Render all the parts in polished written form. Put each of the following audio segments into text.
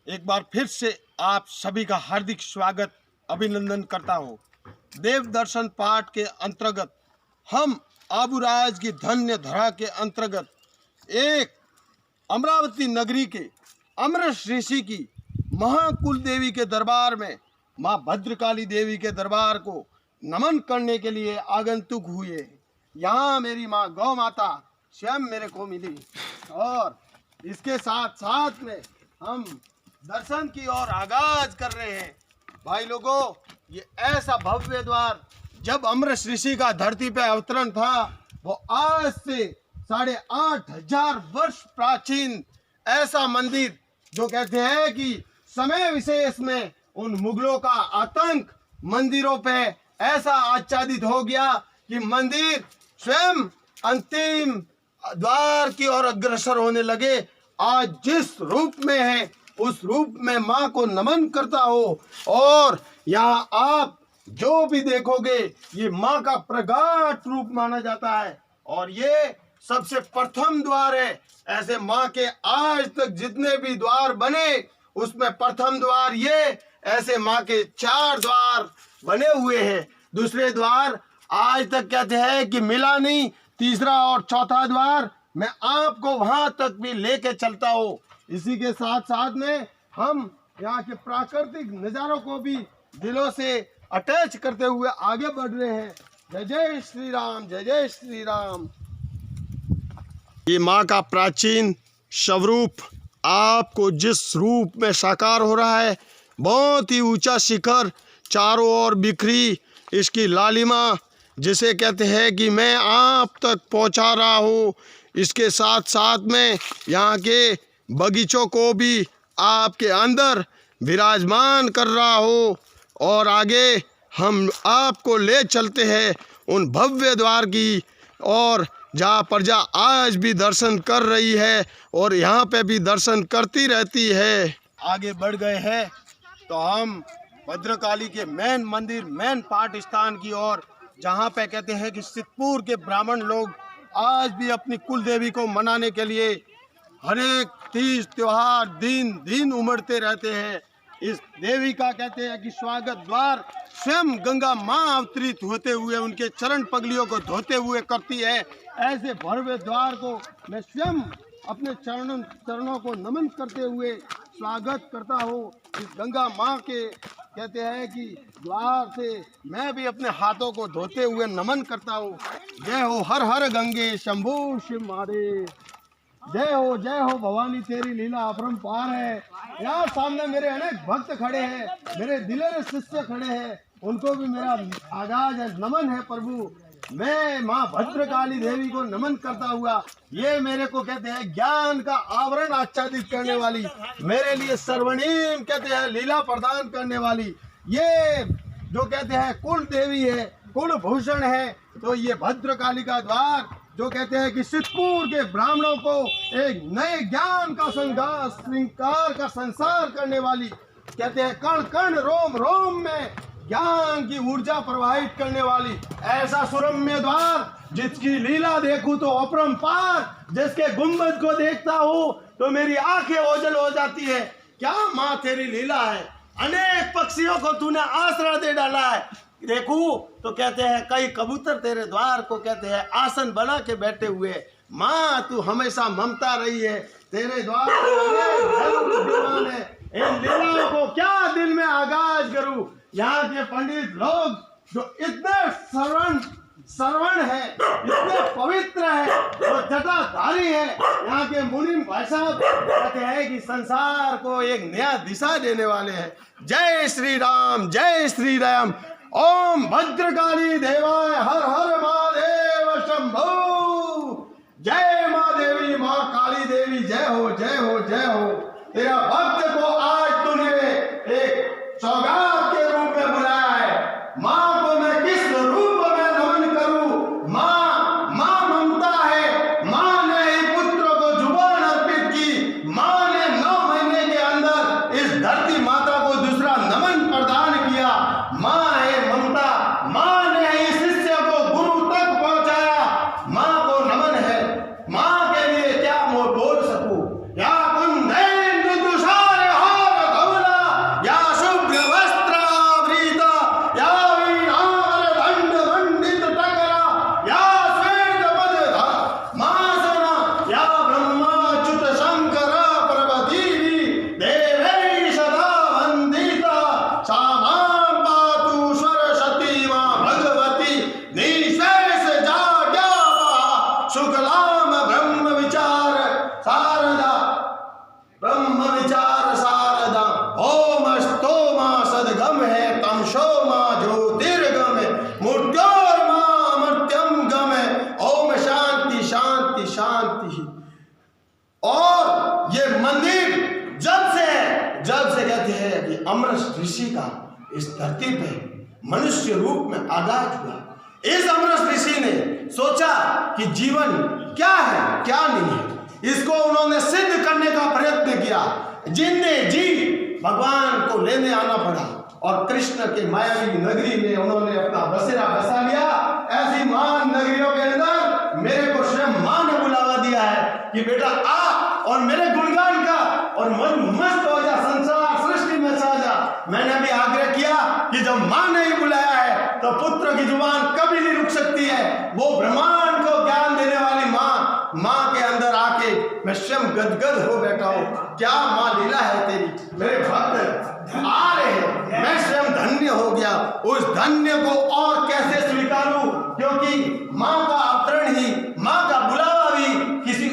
एक बार फिर से आप सभी का हार्दिक स्वागत अभिनंदन करता हूँ। देव दर्शन पाठ के अंतर्गत हम आबूराज की धन्य धरा के अंतर्गत एक अमरावती नगरी के अमृत ऋषि की महाकुल देवी के दरबार में माँ भद्रकाली देवी के दरबार को नमन करने के लिए आगंतुक हुए। यहाँ मेरी माँ गौ माता स्वयं मेरे को मिली और इसके साथ साथ में हम दर्शन की ओर आगाज कर रहे हैं। भाई लोगों, ये ऐसा भव्य द्वार जब अमृत ऋषि का धरती पे अवतरण था वो आज से 8,500 वर्ष प्राचीन ऐसा मंदिर जो कहते हैं कि समय विशेष में उन मुगलों का आतंक मंदिरों पे ऐसा आच्छादित हो गया कि मंदिर स्वयं अंतिम द्वार की ओर अग्रसर होने लगे। आज जिस रूप में है उस रूप में माँ को नमन करता हो और यहाँ आप जो भी देखोगे ये माँ का प्रगाढ़ रूप माना जाता है और ये सबसे प्रथम द्वार है। ऐसे माँ के आज तक जितने भी द्वार बने उसमें प्रथम द्वार ये, ऐसे माँ के 4 द्वार बने हुए हैं। दूसरे द्वार आज तक कहते हैं कि मिला नहीं, तीसरा और चौथा द्वार मैं आपको वहां तक भी लेके चलता हूँ। इसी के साथ साथ में हम यहाँ के प्राकृतिक नज़ारों को भी दिलों से अटैच करते हुए आगे बढ़ रहे हैं। जय जय श्री राम, जय जय श्री राम। ये माँ का प्राचीन स्वरूप आपको जिस रूप में साकार हो रहा है, बहुत ही ऊंचा शिखर, चारों ओर बिखरी इसकी लालिमा जिसे कहते हैं कि मैं आप तक पहुंचा रहा हूँ। इसके साथ साथ में यहाँ के बगीचों को भी आपके अंदर विराजमान कर रहा हो और आगे हम आपको ले चलते हैं उन भव्य द्वार की और जहाँ प्रजा आज भी दर्शन कर रही है और यहाँ पे भी दर्शन करती रहती है। आगे बढ़ गए हैं तो हम भद्रकाली के मेन मंदिर, मेन पाठ स्थान की ओर, जहाँ पे कहते हैं कि सिद्धपुर के ब्राह्मण लोग आज भी अपनी कुल देवी को मनाने के लिए हर एक तीज त्योहार दिन दिन उमड़ते रहते हैं। इस देवी का कहते हैं कि स्वागत द्वार स्वयं गंगा माँ अवतरित होते हुए उनके चरण पगलियों को धोते हुए करती है। ऐसे भव्य द्वार को मैं स्वयं अपने चरणों को नमन करते हुए स्वागत करता हूँ। इस गंगा माँ के कहते हैं कि द्वार से मैं भी अपने हाथों को धोते हुए नमन करता हूँ। जय हो हर हर गंगे शंभू शिव महादेव, जय हो भवानी तेरी लीला अपरंपार है। यहाँ सामने मेरे अनेक भक्त खड़े हैं, मेरे दिलेर शिष्य खड़े हैं, उनको भी मेरा आगाज है, नमन है। प्रभु मैं माँ भद्रकाली देवी को नमन करता हुआ, ये मेरे को कहते हैं ज्ञान का आवरण आच्छादित करने वाली, मेरे लिए सर्वणीम कहते हैं लीला प्रदान करने वाली, ये जो कहते हैं कुल देवी है, कुल भूषण है। तो ये भद्रकाली का द्वार जो कहते हैं कि सिद्धपुर के ब्राह्मणों को एक नए ज्ञान का श्रृंगार का संसार करने वाली, कहते हैं कण कण रोम रोम में ज्ञान की ऊर्जा प्रवाहित करने वाली, ऐसा सुरम्य द्वार जिसकी लीला देखूं तो अपरंपार, जिसके गुंबद को देखता हूँ तो मेरी आंखें ओझल हो जाती है। क्या माँ तेरी लीला है, अनेक पक्षियों को तूने आश्रय दे डाला है। देखूं तो कहते हैं कई कबूतर तेरे द्वार को कहते हैं आसन बना के बैठे हुए। माँ तू हमेशा ममता रही है, तेरे द्वार विद्यमान है। इन लीलाओं को क्या दिल में आगाज करूं। यहाँ के पंडित लोग जो इतने श्रवण है, इतने पवित्र है, जो जटाधारी है, यहाँ के मुनि भाई साहब कहते हैं कि संसार को एक नया दिशा देने वाले हैं। जय श्री राम, जय श्री राम। ओम भद्रकाली देवाय हर हर महादेव शंभो। जय माँ देवी, माँ काली देवी, जय हो जय हो जय हो। तेरा भक्त को आज तूने एक सौगात के रूप में बुलाया है। माँ को मैं किस रूप में नमन करूं। माँ ममता है। माँ ने ही पुत्र को जुबान अर्पित की। माँ ने 9 महीने के अंदर इस धरती माता को दूसरा नमन प्रदान किया। माँ है ममता। माँ ने ही शिष्य को गुरु तक पहुंचाया। माँ को नमन है। माँ के लिए क्या मैं बोल सकूं। या कुंदेन्दु दुषा अमरस ऋषि का इस धरती पे मनुष्य रूप में आगाज हुआ। इस अमरस ऋषि ने सोचा कि जीवन क्या है क्या नहीं है, इसको उन्होंने सिद्ध करने का प्रयत्न किया। जिंदे जी भगवान को लेने आना पड़ा और कृष्ण के मायावी नगरी में उन्होंने अपना बसेरा बसा लिया। ऐसी महान नगरियों के अंदर मेरे को स्वयं मां ने बुलावा दिया है कि बेटा आ और मेरे गुणगान का और मस्त हो जा, संसार सृष्टि में छा जा। मैंने भी आग्रह किया कि जब मां ने ही बुलाया है तो पुत्र की जुबान कभी नहीं रुक सकती है। वो ब्रह्मांड को ज्ञान देने वाली मां के अंदर आके मैं स्वयं गदगद हो बैठा हूं। क्या मां लीला है तेरी, मेरे भक्त आ रहे हैं, मैं स्वयं धन्य हो गया। उस धन्य को और कैसे स्वीकारूं, क्योंकि मां का अवतरण ही, मां का बुलावा भी किसी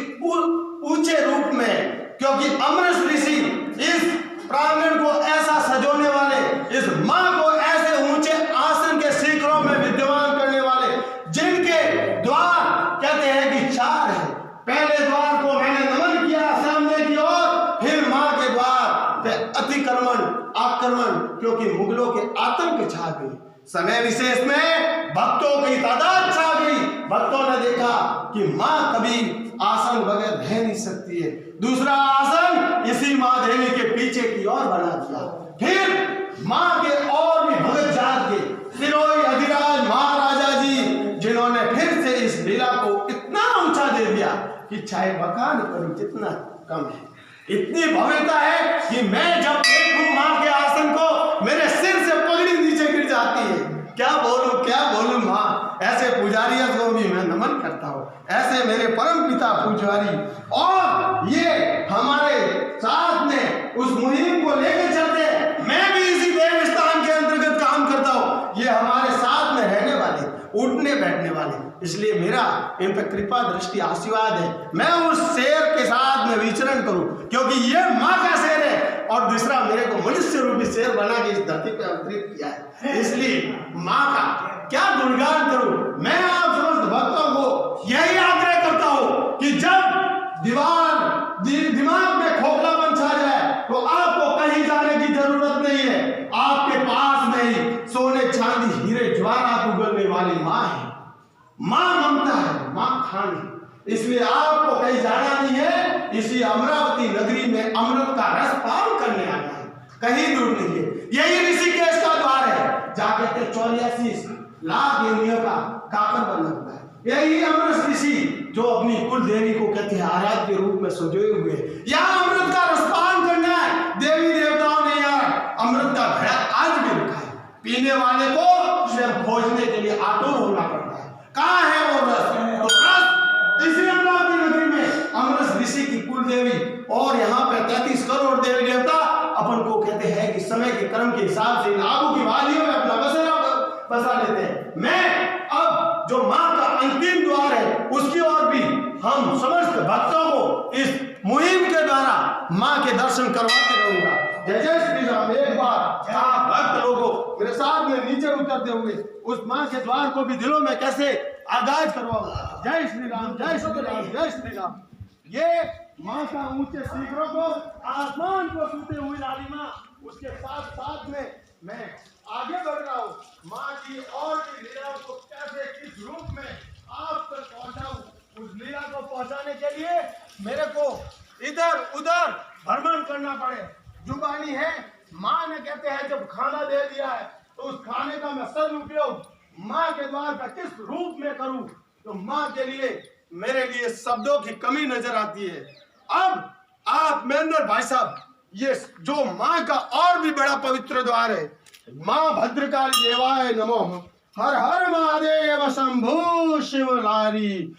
ऊंचे रूप में, क्योंकि अमरस ऋषि इस प्रांगण को ऐसा सजोने वाले, इस मां को ऐसे ऊंचे आसन के शिखरों में विद्यमान करने वाले, जिनके द्वार कहते हैं कि 4 है। पहले द्वार को मैंने नमन किया सामने की ओर, फिर मां के द्वार पे अतिक्रमण आक्रमण, क्योंकि मुगलों के आतंक छा गई। समय विशेष में भक्तों की तादाद छा गई। भक्तों ने देखा कि मां कभी आसन बगैर रह नहीं सकती है। दूसरा आसन इसी मां देवी के पीछे की ओर बना दिया। फिर मां के और भी भगत जात के सिरोही अधिराज महाराजा जी, जिन्होंने फिर से इस लीला को इतना ऊंचा दे दिया कि चाहे बखान करूं जितना कम है। इतनी भव्यता है कि मैं जब देखूं मां के आसन को, मेरे सिर से पगड़ी नीचे गिर जाती है। क्या बोलूं मां, ऐसे पुजारियों को भी मैं नमन करता हूं, ऐसे मेरे परम पिता पुजारी। और ये हमारे साथ में उस मुहिम को लेकर चलते, मैं भी इसी देव स्थान के अंतर्गत काम करता हूं। ये हमारे साथ में रहने वाले, उठने बैठने वाले, इसलिए मेरा इन पर कृपा दृष्टि आशीर्वाद है। मैं उस शेर के साथ में विचरण करूं, क्योंकि ये मां का शेर है और दूसरा मेरे को मनुष्य रूपी शेर बना के इस धरती पे अवतरित किया है। इसलिए मां का क्या गुणगान करूं। मैं आप समस्त भक्तों को यही आग्रह करता हूं कि जब दिमाग में खोखलापन छा जाए तो आपको कहीं जाने की जरूरत नहीं है। आपके पास में ही सोने चांदी हीरे ज्वारात उगलने वाली मां है। मां ममता है, मां खान है, इसलिए आपको कहीं जाना नहीं है। इसी अमरावती नगरी में अमृत का रस पान करने आना है, कहीं दूर नहीं है। यही ऋषिकेश का द्वार है, जहां कहते 84 लाख योनियों का काकर बना हुआ है। यही अमृत ऋषि जो अपनी कुल देवी को कहते हैं आराध्य रूप में सजोए हुए, यहाँ अमृत का रसपान करना है। देवी देवताओं ने यहाँ अमृत का घड़ा आज भी रखा है। पीने वाले को स्वयं खोजने के लिए आतुर होना पड़ता है। कहाँ है वो रस? तो रस इसी अमरावती नगरी में अमृत ऋषि की कुल देवी और यहाँ पे 33 करोड़ देवी देवता अपन को कहते हैं कि समय के क्रम के हिसाब से आबू की वादियों में अपना बसेरा बसा लेते हैं। मैं अब जो मां का अंतिम द्वार है उसकी ओर भी हम समस्त भक्तों को इस मुहिम के द्वारा मां के दर्शन करवाते रहूंगा। जय जय श्री राम। एक बार आप भक्त लोगों मेरे साथ में नीचे उतरते हुए उस मां के द्वार को भी दिलों में कैसे आगाज करवाऊंगा। जय श्री राम, जय श्री राम, जय श्री राम। ये मां का ऊंचे शिखरों को, आसमान को छूते हुए लालिमा, उसके साथ साथ में मैं आगे बढ़ रहा हूँ। मां की और भी लीलाओं को कैसे किस रूप में आप तक पहुंचाऊं, उस लीला को पहुंचाने के लिए मेरे को इधर उधर भ्रमण करना पड़े। जुबानी है, मां ने कहते हैं जब खाना दे दिया है तो उस खाने का मैं सदुपयोग मां के द्वार का किस रूप में करूं, तो मां के लिए मेरे लिए शब्दों की कमी नजर आती है। अब आप महेंद्र भाई साहब, ये जो मां का और भी बड़ा पवित्र द्वार है, मां भद्रकाली देवाय नमो, हर हर महादेव शंभु शिवलारी।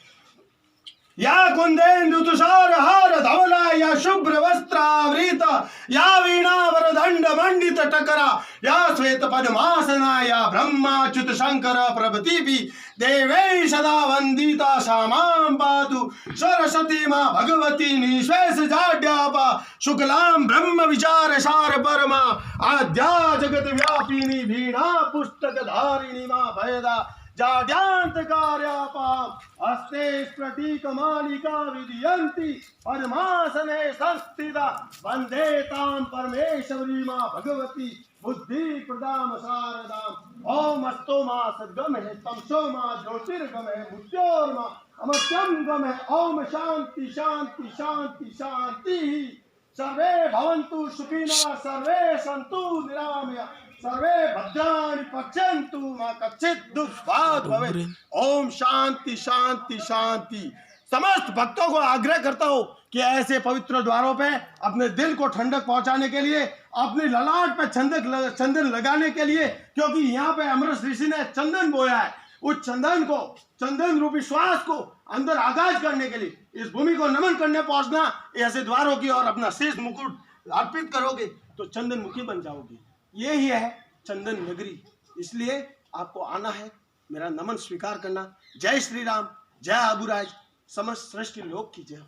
या कुंदेन्दु तुषार हार धवला, या शुभ्र वस्त्रावृत, या वीणा वरदंड मंडित टकरा, या श्वेत पद्मासना, या ब्रह्माच्युत शंकर प्रभृति भी देवे सदा वंदिता श्यामां पातु सरस्वती मां भगवती निशेष जाड्यापा शुक्लां ब्रह्म विचार सार परमा आद्या जगत व्यापिनी वीणा पुस्तक धारिणी मां भयदा जाड्यांतकार्यापां हस्ते प्रतीकमालिका विधियन्ति पद्मासने संस्थिता वन्दे तां परमेश्वरी मां भगवती बुद्धि प्रदाम शारदाम। ओम अस्तो मा सद्गम है तमसो मा ज्योतिर्गम है मृत्योर्मा अमर्त्यम गम है। ओम शांति शांति शांति शांति। सर्वे भवन्तु सुखिनः सर्वे सन्तु निरामया सर्वे भद्राणि पश्यन्तु मा कश्चित् दुःखभाग् भवेत्। ओम शांति शांति शांति। समस्त भक्तों को आग्रह करता हूँ कि ऐसे पवित्र द्वारों पे अपने दिल को ठंडक पहुंचाने के लिए, अपनी ललाट पे चंदन लगाने के लिए, क्योंकि यहाँ पे अमृत ऋषि ने चंदन बोया है, उस चंदन को, चंदन रूपी श्वास को अंदर आगाज करने के लिए इस भूमि को नमन करने पहुंचना। ऐसे द्वारों की और अपना शीश मुकुट अर्पित करोगे तो चंदन मुखी बन जाओगे। ये ही है चंदन नगरी, इसलिए आपको आना है, मेरा नमन स्वीकार करना। जय श्री राम, जय आबूराज, समस्त सृष्टि लोक की जय।